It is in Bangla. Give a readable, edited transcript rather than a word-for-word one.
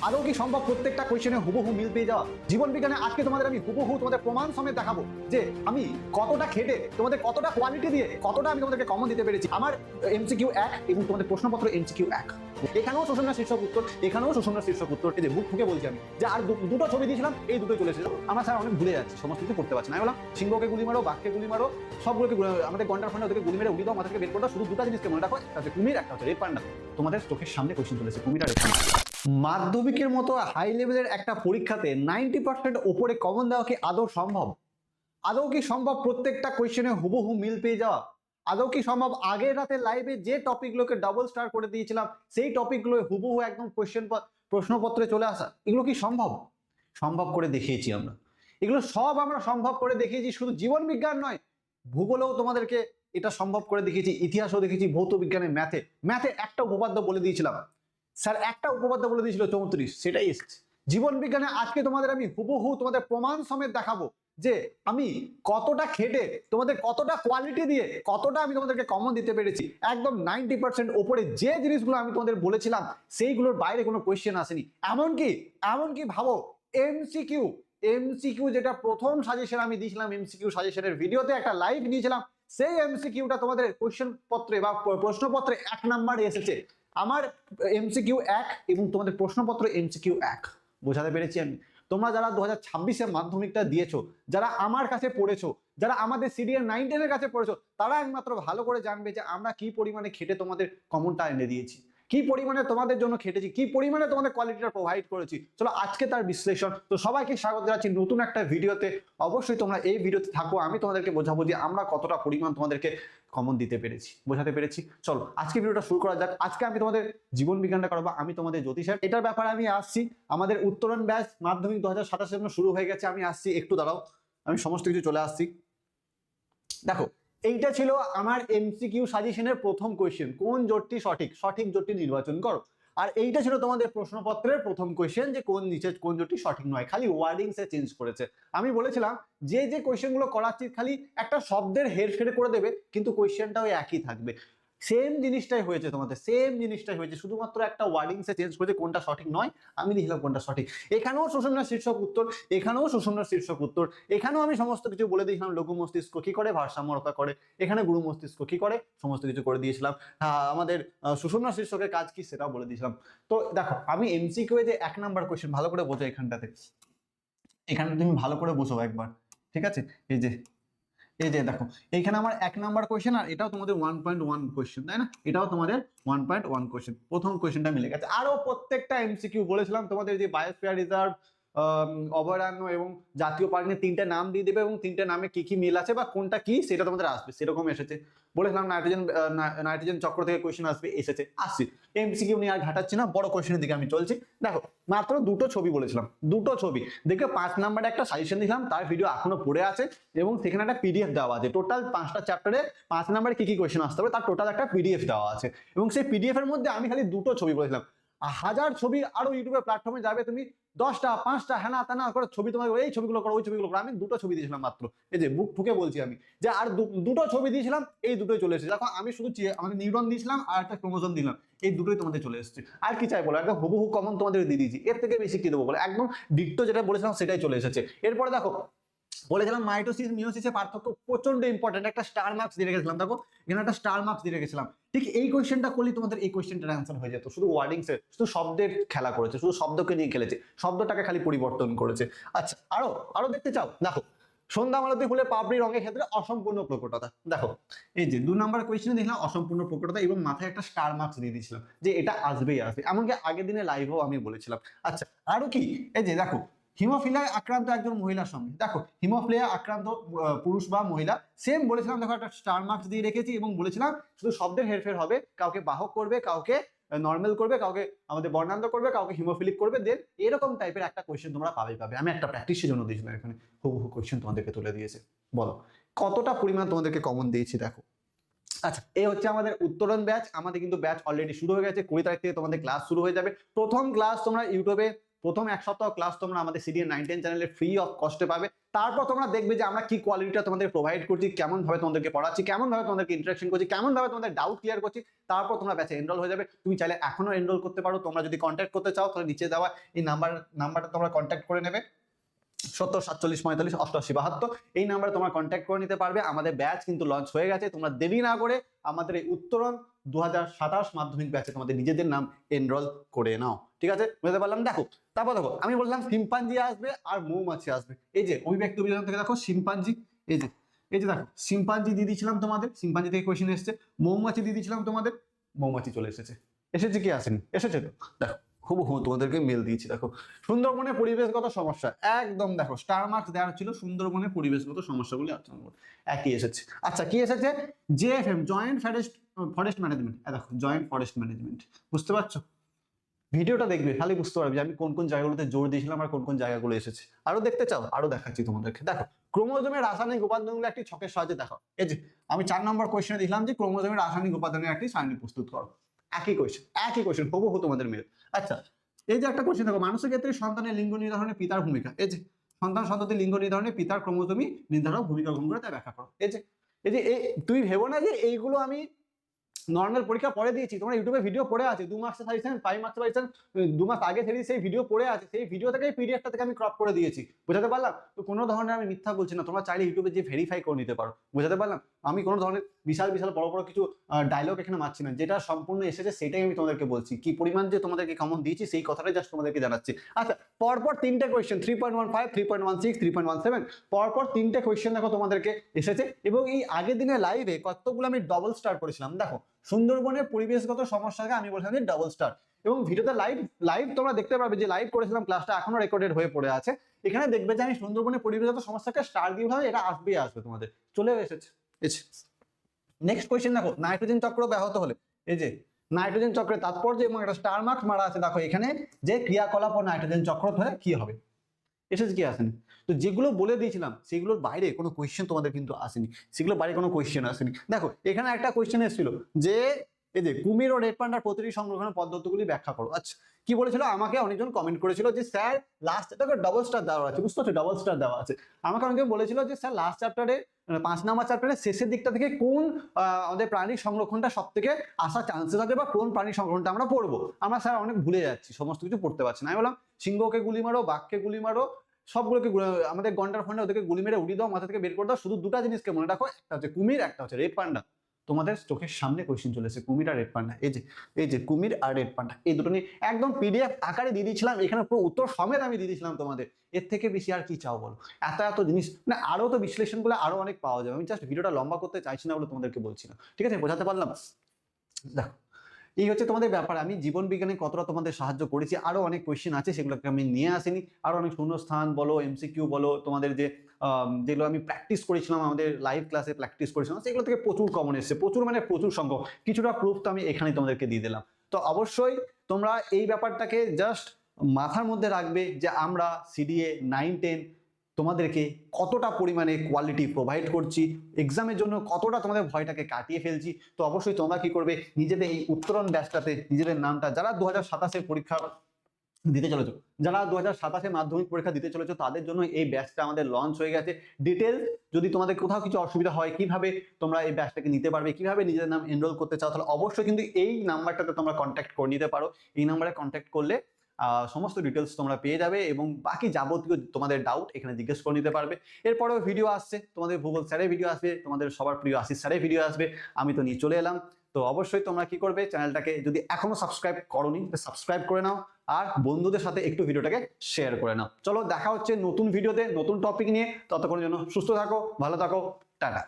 আদৌ কি সম্ভব প্রত্যেকটা কোয়েশ্চেনে হুবহু মিল পেয়ে যাওয়া? জীবন বিজ্ঞানে আজকে তোমাদের আমি হুবহু তোমাদের প্রমাণ সমেত দেখাবো যে আমি কতটা খেটে তোমাদের কতটা কোয়ালিটি দিয়ে কতটা আমি তোমাদেরকে কমন দিতে পেরেছি। আমার এমসিকিউ 1 এবং তোমাদের প্রশ্নপত্র এমসিকিউ 1, এখানেও শোষণ শীর্ষক উত্তর, এখানেও শোষণ শীর্ষক উত্তর। এই যে বুক ঠুকে বলছি আমি যে আর দুটো ছবি দিয়েছিলাম, এই দুটোই চলে এসেছিল। আমরা স্যার অনেক ভুলে যাচ্ছি, সমস্ত কিছু করতে পারছি না। আমি বললাম সিংহকে গুলি মারো, বাঘকে গুলি মারো, সবগুলোকে আমাদের গন্ডার ফান্ডা ওদেরকে গুলি মেরে উড়িয়ে দাও, মাথাকে বের করে দাও। শুধু দুটো জিনিসকে মনে রাখো, একটা হচ্ছে কুমির, একটা হচ্ছে রেড পান্ডা। তোমাদের চোখের সামনে কোয়েশ্চেন চলেছে কুমির আর রেড পান্ডা। মাধ্যমিকের মতো হাই লেভেলের একটা পরীক্ষাতে 90% ওপরে কমন দেওয়া কি আদৌ সম্ভব? আদৌ কি সম্ভব প্রত্যেকটা কোয়েশ্চেনে হুবহু মিল পেয়ে যাওয়া? আদৌ কি সম্ভব আগের রাতে লাইভে যে টপিকগুলোকে ডাবল স্টার করে দিয়েছিলাম সেই টপিকগুলো হুবহু একদম প্রশ্নপত্রে চলে আসা? এগুলো কি সম্ভব? সম্ভব করে দেখিয়েছি আমরা। এগুলো সব আমরা সম্ভব করে দেখিয়েছি। শুধু জীবন বিজ্ঞান নয়, ভূগোলেও তোমাদেরকে এটা সম্ভব করে দেখিয়েছি, ইতিহাসও দেখেছি, ভৌত বিজ্ঞানে, ম্যাথে একটা উপপাদ্য বলে দিয়েছিলাম স্যার, একটা উপপাদ্য বলে দিয়েছিল 34, সেটাই এসেছে। জীবন বিজ্ঞানে আজকে তোমাদের আমি হুবহু তোমাদের প্রমাণ সমেত দেখাবো যে আমি কতটা খেটে তোমাদের কতটা কোয়ালিটি দিয়ে কতটা আমি তোমাদেরকে কমন দিতে পেরেছি। একদম 90% ওপরে যে জিনিসগুলো আমি তোমাদের বলেছিলাম সেইগুলোর বাইরে কোনো কোয়েশ্চেন আসেনি। এমনকি ভাবো এমসিকিউ যেটা প্রথম সাজেশন আমি দিয়েছিলাম, এমসিকিউ সাজেশনের ভিডিওতে একটা লাইভ নিয়েছিলাম, সেই এমসিকিউটা তোমাদের কোয়েশ্চেন পত্রে বা প্রশ্নপত্রে 1 নাম্বারে এসেছে। আমার এমসিকিউ 1 এবং তোমাদের প্রশ্নপত্র এমসিকিউ 1। বোঝাতে পেরেছি আমি? তোমরা যারা 2026-এ মাধ্যমিকটা দিয়েছো, যারা আমার কাছে পড়েছো, যারা আমাদের সিডিএর 9-10-এর কাছে পড়েছো, তারা একমাত্র ভালো করে জানবে যে আমরা কি পরিমাণে খেটে তোমাদের কমনটা এনে দিয়েছি, কি পরিমাণে তোমাদের জন্য খেটেছি, কি পরিমাণে তোমাদের কোয়ালিটিটা প্রোভাইড করেছি। চলো আজকে তার বিশ্লেষণ। তো সবাইকে স্বাগত জানাচ্ছি নতুন একটা ভিডিওতে। অবশ্যই তোমরা এই ভিডিওতে থাকো, আমি তোমাদেরকে বোঝাবো যে আমরা কতটা পরিমাণ তোমাদেরকে কমন দিতে পেরেছি, বোঝাতে পেরেছি। চলো আজকে ভিডিওটা শুরু করা যাক। আজকে আমি তোমাদের জীবন বিজ্ঞানটা করাবো, আমি তোমাদের জ্যোতিষের। এটার ব্যাপারে আমি আসছি। আমাদের উত্তরণ ব্যাচ মাধ্যমিক 2027 জন্য শুরু হয়ে গেছে। আমি আসছি, একটু দাঁড়াও, আমি সমস্ত কিছু চলে আসছি। দেখো, এইটা ছিল আমার এমসিকিউ সাজেশনের প্রথম কোয়েশ্চেন, কোন জোটটি সঠিক, সঠিক জোটটি নির্বাচন করো। আর এইটা ছিল তোমাদের প্রশ্নপত্রের প্রথম কোয়েশ্চেন যে কোন জোটটি সঠিক নয়। খালি ওয়ার্ডিংস এ চেঞ্জ করেছে। আমি বলেছিলাম যে কোয়েশ্চেন গুলো করাচ্ছি খালি একটা শব্দের হেরফের করে দেবে, কিন্তু কোয়েশ্চেনটাও একই থাকবে। সেম জিনিসটাই হয়েছে তোমাদের, সেম জিনিসটাই হয়েছে, শুধুমাত্র একটা ওয়ার্ডিংসে চেঞ্জ করেছে, কোনটা সঠিক নয় আমি লিখলাম কোনটা সঠিক। এখানেও শোষণের শীর্ষক উত্তর, এখানেও শোষণের শীর্ষক উত্তর, এখানেও আমি সমস্ত কিছু বলে দিয়েছিলাম। লঘু মস্তিষ্ক কি করে ভারসাম্য রক্ষা করে, এখানে গুরু মস্তিষ্ক কি করে, সমস্ত কিছু করে দিয়েছিলাম। আমাদের শোষণের শীর্ষকের কাজ কি সেটাও বলে দিয়েছিলাম। তো দেখো, আমি এমসিকিউ এ যে 1 নাম্বার কোয়েশ্চেন ভালো করে বোঝো, এখানে তুমি ভালো করে বোঝো একবার, ঠিক আছে? এই যে দেখো, এইখানে আমার 1 নাম্বার কোয়েশ্চেন, আর এটাও তোমাদের 1.1 কোয়েশ্চেন, তাই না? এটাও তোমাদের 1.1 কোয়েশ্চেন। প্রথম কোয়েশ্চেনটা মিলে গেছে। আরো প্রত্যেকটা এমসিকিউ বলেছিলাম তোমাদের যে বায়োস্ফিয়ার রিজার্ভ, অভয়ারণ্য এবং জাতীয় পার্ক নিয়ে 3টে নাম দিয়ে দেবে এবং 3টে নামে কি কি মিল আছে বা কোনটা কি সেটা তোমাদের আসবে, সেরকম এসেছে। বলেছিলাম নাইট্রোজেন চক্র থেকে কোয়েশ্চেন আসবে, আসছে। এমসিকিউ নিয়ে আর ঘাটাচ্ছি না, বড় কোয়েশ্চেনের দিকে আমি চলছি। দেখো, মাত্র দুটো ছবি বলেছিলাম, দুটো ছবি দেখে 5 নাম্বারে একটা সাজেশন দিলাম, তার ভিডিও এখনো পড়ে আছে এবং সেখানে একটা পিডিএফ দেওয়া আছে। টোটাল 5টা চ্যাপ্টারে 5 নাম্বারে কি কি কোয়েশ্চেন আসতে হবে তার টোটাল একটা পিডিএফ দেওয়া আছে, এবং সেই পিডিএফ এর মধ্যে আমি খালি দুটো ছবি বলেছিলাম। 1000 ছবি আরো ইউটিউবের প্ল্যাটফর্মে যাবে, তুমি 10টা 5টা হ্যানা ত্যানা করে ছবি তোমার এই ছবিগুলো করো, ওই ছবিগুলো করো। আমি দুটো ছবি দিয়েছিলাম মাত্র। এই যে বুক ঠুকে বলছি আমি যে আর দুটো ছবি দিয়েছিলাম, এই দুটোই চলে এসেছে। দেখো, আমি শুধু আমাদের নিউরন দিয়েছিলাম আর একটা ক্রোমোজোম দিলাম, এই দুটোই তোমাদের চলে এসেছে। আর কি চাই বলো, একদম হুবহু কমন তোমাদের দিয়ে দিয়েছি, এর থেকে বেশি কি দেবো বলে, একদম ডিক্টো যেটা বলেছিলাম সেটাই চলে এসেছে। এরপরে দেখো, বলেছিলাম মাইটোসিস মিওসিসের পার্থক্য প্রচন্ড ইম্পর্টেন্ট, একটা স্টার মার্কস দিয়ে রেখেছিলাম। দেখো, এখানে একটা স্টার মার্কস দিয়ে রেখেছিলাম। ঠিক এই কোয়েশ্চেনটা করলে তোমাদের এই কোয়েশ্চেনটার অ্যান্সার হয়ে যেত। শুধু ওয়ার্ডিংস এর, শুধু শব্দের খেলা করেছে, শুধু শব্দকে নিয়ে খেলেছে, শব্দটাকে খালি পরিবর্তন করেছে। আচ্ছা, আরো দেখতে চাও? দেখো, সন্ধ্যা মালতী ফুলের পাপড়ি রঙের ক্ষেত্রে অসম্পূর্ণ প্রকটতা। দেখো, এই যে 2 নাম্বার কোয়েশ্চেনে দেখলাম অসম্পূর্ণ প্রকটতা এবং মাথায় একটা স্টার মার্কস দিয়ে দিয়েছিলাম যে এটা আসবেই আসবে, এমনকি আগের দিনে লাইভেও আমি বলেছিলাম। আচ্ছা, আরো কি, এই যে দেখো, হিমোফিলিয়ায় আক্রান্ত একজন মহিলার সঙ্গে, দেখো হিমোফিলিয়া আক্রান্ত পুরুষ বা মহিলা, সেম বলেছিলাম। দেখো, একটা স্টার মার্কস দিয়ে রেখেছি এবং বলেছিলাম শুধু শব্দের হেরফের হবে, কাউকে বাহক করবে, কাউকে নর্মাল করবে, কাউকে আমাদের বর্ণান্তর করবে, কাউকে হিমোফিলিক করবে। দেন এরকম টাইপের একটা কোয়েশ্চেন তোমরা পাবে। আমি একটা প্র্যাকটিসের জন্য দিয়েছিলাম, এখানে হুবহু কোয়েশ্চেন তোমাদেরকে তুলে দিয়েছে। বলো কতটা পরিমাণ তোমাদেরকে কমন দিয়েছি, দেখো। আচ্ছা, এই হচ্ছে আমাদের উত্তরণ ব্যাচ। আমাদের কিন্তু ব্যাচ অলরেডি শুরু হয়ে গেছে। 20 তারিখ থেকে তোমাদের ক্লাস শুরু হয়ে যাবে। প্রথম ক্লাস তোমরা ইউটিউবে প্রথম এক সপ্তাহ ক্লাস তোমরা আমাদের সিডিএ 9-10 চ্যানেলে ফ্রি অফ কস্টে পাবে। তারপর তোমরা দেখবে যে আমরা কি কোয়ালিটিটা তোমাদের প্রোভাইড করছি, কেমন ভাবে তোমাদেরকে পড়াচ্ছি, কেমন ভাবে তোমাদেরকে ইন্টারাকশন করছি, কেমন ভাবে তোমাদের ডাউট ক্লিয়ার করছি। তারপর তোমরা ব্যাচে এনরোল হয়ে যাবে। তুমি চাইলে এখনো এনরোল করতে পারো। তোমরা যদি কন্ট্যাক্ট করতে চাও তাহলে নিচে দেওয়া এই নাম্বারটা তোমরা কন্ট্যাক্ট করে নেবে, 70 47 45 88 72। এই নাম্বারে তোমরা কন্ট্যাক্ট করে নিতে পারবে। আমাদের ব্যাচ কিন্তু লঞ্চ হয়ে গেছে। তোমরা দেরি না করে আমাদের এই উত্তরণ 2027 মাধ্যমিক ব্যাচে তোমাদের নিজেদের নাম এনরোল করে নাও, ঠিক আছে? বুঝতে পারলাম। দেখো তারপর দেখো আমি বললাম শিম্পাঞ্জি আসবে আর মৌমাছি আসবে। এই যে অভিব্যক্তি অভিযোজন থেকে দেখো শিম্পাঞ্জি, এই যে দেখো শিম্পাঞ্জি দিয়ে দিয়েছিলাম তোমাদের, শিম্পাঞ্জি থেকে কোয়েশ্চেন এসেছে। মৌমাছি দিয়ে দিয়েছিলাম তোমাদের, মৌমাছি চলে এসেছে। এসেছে কি আসেনি? এসেছে তো। দেখো হুবহু তোমাদেরকে মেল দিয়েছি। দেখো সুন্দরবনের পরিবেশগত সমস্যা, একদম দেখো স্টার মার্কস দেওয়া ছিল সুন্দরবনের পরিবেশগত সমস্যাগুলি আলোচনা করব। একই এসেছে। আচ্ছা কি এসেছে? JFM, joint forest management. দেখো জয়েন্ট ফরেস্ট ম্যানেজমেন্ট, বুঝতে পারছো? ভিডিওটা দেখবে তাহলে বুঝতে পারবে যে আমি কোন কোন জায়গাগুলোতে জোর দিয়েছিলাম আর কোন কোন জায়গাগুলো এসেছে। আরো দেখতে চাও? আরো দেখাচ্ছি তোমাদেরকে। দেখো ক্রোমোজোমের রাসায়নিক উপাদানগুলো একটি ছকের সাহায্যে দেখো। এই যে আমি 4 নম্বর কোয়েশ্চেনে দিলাম যে ক্রোমোজোমের রাসায়নিক উপাদানের একটি সারণী প্রস্তুত করো। একই কোয়েশ্চেন হুবহু তোমাদের মেল। আচ্ছা এই যে একটা কোয়েশ্চেন দেখো, মানুষের ক্ষেত্রে সন্তানের লিঙ্গ নির্ধারণে পিতার ভূমিকা। এই যে সন্তান সন্ততি লিঙ্গ নির্ধারণে পিতার ক্রোমোজোমই নির্ধারক ভূমিকা গ্রহণ করে, তা ব্যাখ্যা করো। এই যে তুই ভেবো না যে এইগুলো আমি নর্মাল পরীক্ষা পরে দিয়েছি। তোমরা ইউটিউবে ভিডিও পড়ে আছে 2 মার্কসের সাজেশন, 5 মার্কসের সাজেশন 2 মাস আগে থেকে সেই ভিডিও পড়ে আছে। সেই ভিডিও থেকে পিডিএফটা থেকে আমি ক্রপ করে দিয়েছি। বুঝাতে পারলাম? তো কোনো ধরনের আমি মিথ্যা বলছি না। তোমরা চাইলে ইউটিউবে যে ভেরিফাই করে নিতে পারো। বুঝাতে পারলাম? আমি কোনো ধরনের বিশাল বড় কিছু ডায়লগ এখানে মারছি না। যেটা সম্পূর্ণ এসেছে সেটাই আমি তোমাদেরকে বলছি। কি পরিমাণ যে তোমাদেরকে কমন দিয়েছি সেই কথাটাই জাস্ট তোমাদেরকে জানাচ্ছি। আচ্ছা পরপর 3টে কোয়েশ্চেন 3.15, 3.16, 3.17 পরপর 3টে কোয়েশ্চেন দেখো তোমাদেরকে এসেছে। এবং এই আগের দিনে লাইভে কতগুলো আমি ডবল স্টার করেছিলাম। দেখো সুন্দরবনের পরিবেশগত সমস্যাকে আমি বলছিলাম যে ডাবল স্টার, এবং ভিডিওতে লাইভ তোমরা দেখতে পারবে যে লাইভ করেছিলাম, ক্লাসটা এখনো রেকর্ডেড হয়ে পড়ে আছে। এখানে দেখবে যে আমি সুন্দরবনের পরিবেশগত সমস্যাকে স্টার দিয়ে ভাবে এটা আসবে তোমাদের চলে এসেছে। নেক্সট কোয়েশ্চেন দেখো, নাইট্রোজেন চক্র ব্যাহত হলে, এই যে নাইট্রোজেন চক্রের তাৎপর্য এবং একটা স্টার মার্কস মারা আছে। দেখো এখানে যে ক্রিয়াকলাপ ও নাইট্রোজেন চক্র ধরে কি হবে, এসেছে কি আসেনি? তো যেগুলো বলে দিয়েছিলাম সেগুলোর বাইরে কোনো কোয়েশ্চেন তোমাদের কিন্তু আসেনি। সেগুলোর বাইরে কোনো কোয়েশ্চেন আসেনি। দেখো এখানে একটা কোয়েশ্চেন এসেছিল যে এই যে কুমির ও রেড পান্ডার প্রতিটি সংরক্ষণের পদ্ধতিগুলি ব্যাখ্যা করো। আচ্ছা কি বলেছিল? আমাকে অনেকজন কমেন্ট করেছিল যে স্যার লাস্ট ডবল স্টার দেওয়া আছে, বুঝতে পারছো? ডবল স্টার দেওয়া আছে। আমাকে অনেকে বলেছিল যে স্যার লাস্ট চ্যাপ্টারে 5 নম্বর চ্যাপ্টারের শেষের দিকটা থেকে কোন আমাদের প্রাণীর সংরক্ষণটা সব থেকে আসার চান্সেস আছে বা কোন প্রাণীর সংরক্ষণটা আমরা পড়বো। আমরা স্যার অনেক ভুলে যাচ্ছি, সমস্ত কিছু পড়তে পারছি না। আমি বললাম সিংহকে গুলি মারো, বাঘকে গুলি মারো, সবগুলোকে আমাদের গন্ডার ফন্ডা ওদেরকে গুলি মেরে উড়িয়ে দাও, মাথা থেকে বের করে দাও। শুধু দুটা জিনিসকে মনে রাখো, একটা হচ্ছে কুমির, একটা হচ্ছে রেড পান্ডা। তোমাদের চোখের সামনে কোয়েশ্চেন চলেছে কুমির আর রেড পান্ডা। এই যে কুমির আর রেড পান্ডা, এই দুটো নিয়ে একদম পিডিএফ আকারে দিয়ে দিয়েছিলাম। এখানে পুরো উত্তর সমেত আমি দিয়ে দিয়েছিলাম তোমাদের। এর থেকে বেশি আর কি চাও বলো? এত জিনিস না, আরো তো বিশ্লেষণগুলো আরো অনেক পাওয়া যাবে। আমি জাস্ট ভিডিওটা লম্বা করতে চাইছি না বলে তোমাদেরকে বলছি না, ঠিক আছে? বোঝাতে পারলাম? দেখো এই হচ্ছে তোমাদের ব্যাপার। আমি জীবন বিজ্ঞানে কতটা তোমাদের সাহায্য করেছি, আরো অনেক কোয়েশ্চেন আছে সেগুলোকে আমি নিয়ে আসিনি। আরো অনেক শূন্যস্থান বলো, এমসিকিউ বলো, তোমাদের যে যেগুলো আমি প্র্যাকটিস করেছিলাম, আমাদের লাইভ ক্লাসে প্র্যাকটিস করেছিলাম, সেগুলো থেকে প্রচুর কমন এসেছে। প্রচুর সংখ্যক। কিছুটা প্রুফ তো আমি এখানে তোমাদেরকে দিয়ে দিলাম। তো অবশ্যই তোমরা এই ব্যাপারটাকে জাস্ট মাথার মধ্যে রাখবে যে আমরা সিডিএ 9-10 তোমাদেরকে কতটা পরিমাণে কোয়ালিটি প্রোভাইড করছি, এক্সামের জন্য কতটা তোমাদের ভয়টাকে কাটিয়ে ফেলছি। তো অবশ্যই তোমরা কি করবে, নিজেদের এই উত্তরণ ব্যাচটাতে নিজেদের নামটা, যারা 2027 পরীক্ষা দিতে চলেছো, যারা 2027 মাধ্যমিক পরীক্ষা দিতে চলেছো, তাদের জন্য এই ব্যাচটা আমাদের লঞ্চ হয়ে গেছে। ডিটেলস যদি তোমাদের কোথাও কিছু অসুবিধা হয়, কিভাবে তোমরা এই ব্যাচটাকে নিতে পারবে, কিভাবে নিজেদের নাম এনরোল করতে চাও, তাহলে অবশ্যই কিন্তু এই নাম্বারটাতে তোমরা কন্ট্যাক্ট করে নিতে পারো। এই নাম্বারে কন্ট্যাক্ট করলে সমস্ত ডিটেলস তোমরা পেয়ে যাবে এবং বাকি যাবতীয় তোমাদের ডাউট এখানে জিজ্ঞেস করে নিতে পারবে। এরপরেও ভিডিও আসছে, তোমাদের ভূগোল স্যারের ভিডিও আসবে, তোমাদের সবার প্রিয় আশিস স্যারের ভিডিও আসবে, আমি তো নিয়ে চলে এলাম। তো অবশ্যই তোমরা কি করবে, চ্যানেলটাকে যদি এখনো সাবস্ক্রাইব করোনি সাবস্ক্রাইব করে নাও, আর বন্ধুদের সাথে একটু ভিডিওটাকে শেয়ার করে নাও। চলো দেখা হচ্ছে নতুন ভিডিওতে নতুন টপিক নিয়ে। ততক্ষণের জন্য সুস্থ থাকো, ভালো থাকো, টাটা।